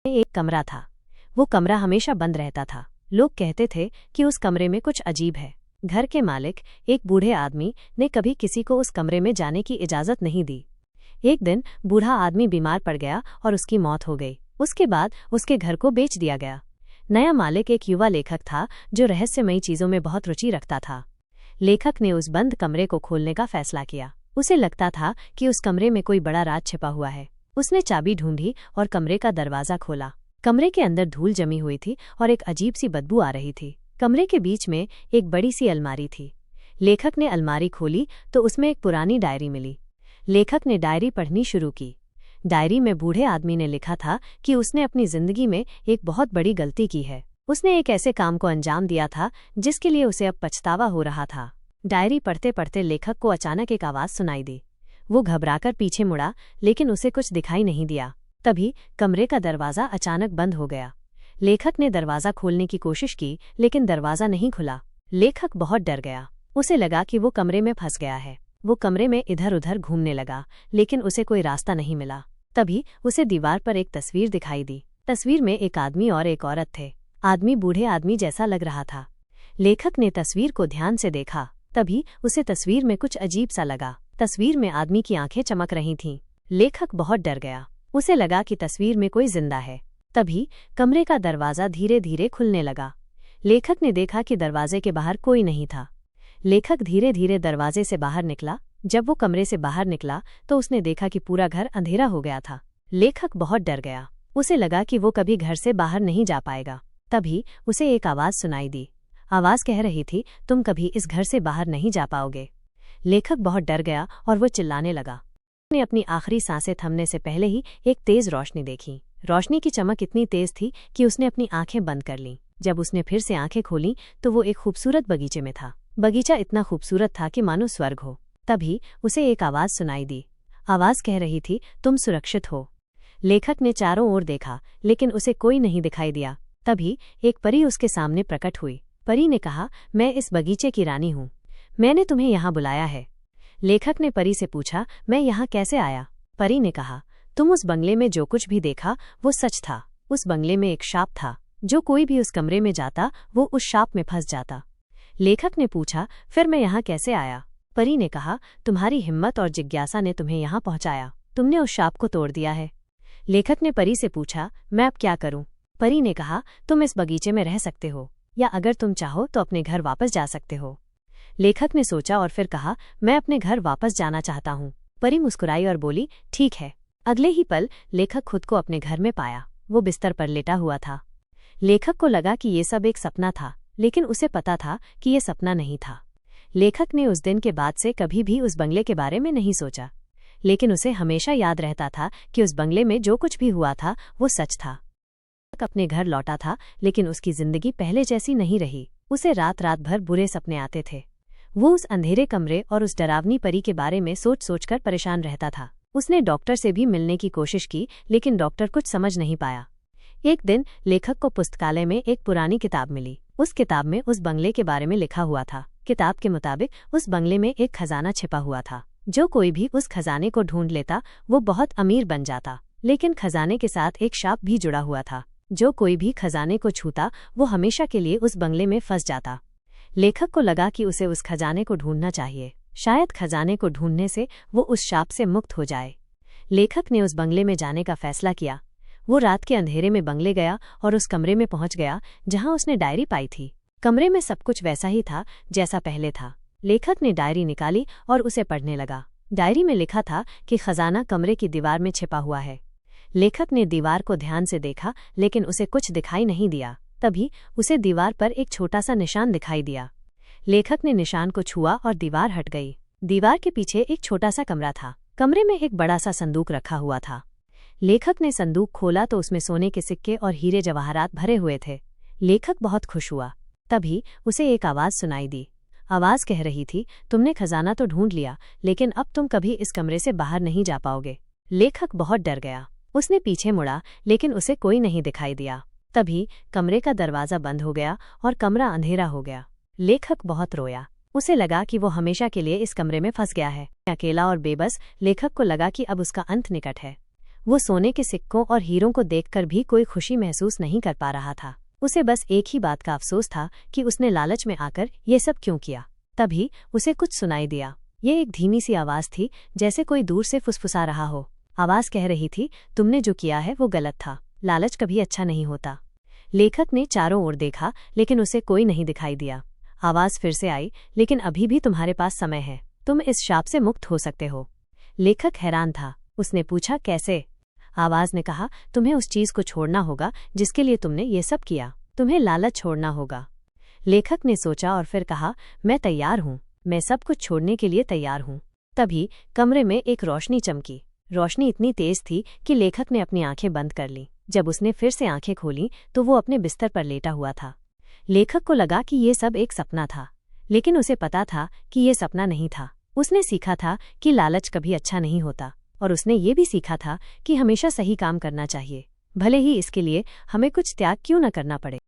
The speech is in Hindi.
एक कमरा था। वो कमरा हमेशा बंद रहता था। लोग कहते थे कि उस कमरे में कुछ अजीब है। घर के मालिक, एक बूढ़े आदमी, ने कभी किसी को उस कमरे में जाने की इजाजत नहीं दी। एक दिन बूढ़ा आदमी बीमार पड़ गया और उसकी मौत हो गई। उसके बाद उसके घर को बेच दिया गया। नया मालिक एक युवा लेखक था जो रहस्यमयी चीजों में बहुत रुचि रखता था। लेखक ने उस बंद कमरे को खोलने का फैसला किया। उसे लगता था कि उस कमरे में कोई बड़ा राज छिपा हुआ है। उसने चाबी ढूंढी और कमरे का दरवाजा खोला। कमरे के अंदर धूल जमी हुई थी और एक अजीब सी बदबू आ रही थी। कमरे के बीच में एक बड़ी सी अलमारी थी। लेखक ने अलमारी खोली तो उसमें एक पुरानी डायरी मिली। लेखक ने डायरी पढ़नी शुरू की। डायरी में बूढ़े आदमी ने लिखा था कि उसने अपनी जिंदगी में एक बहुत बड़ी गलती की है। उसने एक ऐसे काम को अंजाम दिया था जिसके लिए उसे अब पछतावा हो रहा था। डायरी पढ़ते पढ़ते लेखक को अचानक एक आवाज सुनाई दी। वो घबराकर पीछे मुड़ा, लेकिन उसे कुछ दिखाई नहीं दिया। तभी कमरे का दरवाजा अचानक बंद हो गया। लेखक ने दरवाजा खोलने की कोशिश की, लेकिन दरवाजा नहीं खुला। लेखक बहुत डर गया। उसे लगा कि वो कमरे में फंस गया है। वो कमरे में इधर उधर घूमने लगा, लेकिन उसे कोई रास्ता नहीं मिला। तभी उसे दीवार पर एक तस्वीर दिखाई दी। तस्वीर में एक आदमी और एक औरत थे। आदमी बूढ़े आदमी जैसा लग रहा था। लेखक ने तस्वीर को ध्यान से देखा। तभी उसे तस्वीर में कुछ अजीब सा लगा। तस्वीर में आदमी की आंखें चमक रही थीं। लेखक बहुत डर गया। उसे लगा कि तस्वीर में कोई जिंदा है। तभी कमरे का दरवाजा धीरे धीरे खुलने लगा। लेखक ने देखा कि दरवाजे के बाहर कोई नहीं था। लेखक धीरे धीरे दरवाजे से बाहर निकला। जब वो कमरे से बाहर निकला तो उसने देखा कि पूरा घर अंधेरा हो गया था। लेखक बहुत डर गया। उसे लगा कि वो कभी घर से बाहर नहीं जा पाएगा। तभी उसे एक आवाज सुनाई दी। आवाज कह रही थी, तुम कभी इस घर से बाहर नहीं जा पाओगे। लेखक बहुत डर गया और वो चिल्लाने लगा। उसने अपनी आखिरी सांसें थमने से पहले ही एक तेज रोशनी देखी। रोशनी की चमक इतनी तेज थी कि उसने अपनी आंखें बंद कर लीं। जब उसने फिर से आंखें खोलीं तो वो एक खूबसूरत बगीचे में था। बगीचा इतना खूबसूरत था कि मानो स्वर्ग हो। तभी उसे एक आवाज सुनाई दी। आवाज कह रही थी, तुम सुरक्षित हो। लेखक ने चारों ओर देखा, लेकिन उसे कोई नहीं दिखाई दिया। तभी एक परी उसके सामने प्रकट हुई। परी ने कहा, मैं इस बगीचे की रानी हूँ। मैंने तुम्हें यहाँ बुलाया है। लेखक ने परी से पूछा, मैं यहाँ कैसे आया? परी ने कहा, तुम उस बंगले में जो कुछ भी देखा वो सच था। उस बंगले में एक शाप था। जो कोई भी उस कमरे में जाता वो उस शाप में फंस जाता। लेखक ने पूछा, फिर मैं यहाँ कैसे आया? परी ने कहा, तुम्हारी हिम्मत और जिज्ञासा ने तुम्हें यहाँ पहुँचाया। तुमने उस शाप को तोड़ दिया है। लेखक ने परी से पूछा, मैं अब क्या करूँ? परी ने कहा, तुम इस बगीचे में रह सकते हो, या अगर तुम चाहो तो अपने घर वापस जा सकते हो। लेखक ने सोचा और फिर कहा, मैं अपने घर वापस जाना चाहता हूँ। परी मुस्कुराई और बोली, ठीक है। अगले ही पल लेखक खुद को अपने घर में पाया। वो बिस्तर पर लेटा हुआ था। लेखक को लगा कि ये सब एक सपना था, लेकिन उसे पता था कि ये सपना नहीं था। लेखक ने उस दिन के बाद से कभी भी उस बंगले के बारे में नहीं सोचा, लेकिन उसे हमेशा याद रहता था कि उस बंगले में जो कुछ भी हुआ था वो सच था। अपने घर लौटा था, लेकिन उसकी जिंदगी पहले जैसी नहीं रही। उसे रात रात भर बुरे सपने आते थे। वो उस अंधेरे कमरे और उस डरावनी परी के बारे में सोच सोचकर परेशान रहता था। उसने डॉक्टर से भी मिलने की कोशिश की, लेकिन डॉक्टर कुछ समझ नहीं पाया। एक दिन लेखक को पुस्तकालय में एक पुरानी किताब मिली। उस किताब में उस बंगले के बारे में लिखा हुआ था। किताब के मुताबिक उस बंगले में एक खजाना छिपा हुआ था। जो कोई भी उस खजाने को ढूंढ लेता वो बहुत अमीर बन जाता, लेकिन खजाने के साथ एक शाप भी जुड़ा हुआ था। जो कोई भी खजाने को छूता वो हमेशा के लिए उस बंगले में फंस जाता। लेखक को लगा कि उसे उस खजाने को ढूंढना चाहिए। शायद खजाने को ढूंढने से वो उस शाप से मुक्त हो जाए। लेखक ने उस बंगले में जाने का फैसला किया। वो रात के अंधेरे में बंगले गया और उस कमरे में पहुंच गया जहां उसने डायरी पाई थी। कमरे में सब कुछ वैसा ही था जैसा पहले था। लेखक ने डायरी निकाली और उसे पढ़ने लगा। डायरी में लिखा था कि खजाना कमरे की दीवार में छिपा हुआ है। लेखक ने दीवार को ध्यान से देखा, लेकिन उसे कुछ दिखाई नहीं दिया। तभी उसे दीवार पर एक छोटा सा निशान दिखाई दिया। लेखक ने निशान को छुआ और दीवार हट गई। दीवार के पीछे एक छोटा सा कमरा था। कमरे में एक बड़ा सा संदूक रखा हुआ था। लेखक ने संदूक खोला तो उसमें सोने के सिक्के और हीरे जवाहरात भरे हुए थे। लेखक बहुत खुश हुआ। तभी उसे एक आवाज सुनाई दी। आवाज कह रही थी, तुमने खजाना तो ढूंढ लिया, लेकिन अब तुम कभी इस कमरे से बाहर नहीं जा पाओगे। लेखक बहुत डर गया। उसने पीछे मुड़ा, लेकिन उसे कोई नहीं दिखाई दिया। तभी कमरे का दरवाजा बंद हो गया और कमरा अंधेरा हो गया। लेखक बहुत रोया। उसे लगा कि वो हमेशा के लिए इस कमरे में फंस गया है। अकेला और बेबस लेखक को लगा कि अब उसका अंत निकट है। वो सोने के सिक्कों और हीरों को देखकर भी कोई खुशी महसूस नहीं कर पा रहा था। उसे बस एक ही बात का अफसोस था कि उसने लालच में आकर ये सब क्यों किया। तभी उसे कुछ सुनाई दिया। ये एक धीमी सी आवाज़ थी, जैसे कोई दूर से फुसफुसा रहा हो। आवाज़ कह रही थी, तुमने जो किया है वो गलत था, लालच कभी अच्छा नहीं होता। लेखक ने चारों ओर देखा, लेकिन उसे कोई नहीं दिखाई दिया। आवाज़ फिर से आई, लेकिन अभी भी तुम्हारे पास समय है, तुम इस शाप से मुक्त हो सकते हो। लेखक हैरान था। उसने पूछा, कैसे? आवाज़ ने कहा, तुम्हें उस चीज़ को छोड़ना होगा जिसके लिए तुमने ये सब किया। तुम्हें लालच छोड़ना होगा। लेखक ने सोचा और फिर कहा, मैं तैयार हूँ, मैं सब कुछ छोड़ने के लिए तैयार हूँ। तभी कमरे में एक रोशनी चमकी। रोशनी इतनी तेज थी कि लेखक ने अपनी आंखें बंद कर लीं। जब उसने फिर से आंखें खोलीं तो वो अपने बिस्तर पर लेटा हुआ था। लेखक को लगा कि ये सब एक सपना था, लेकिन उसे पता था कि ये सपना नहीं था। उसने सीखा था कि लालच कभी अच्छा नहीं होता, और उसने ये भी सीखा था कि हमेशा सही काम करना चाहिए, भले ही इसके लिए हमें कुछ त्याग क्यों न करना पड़े।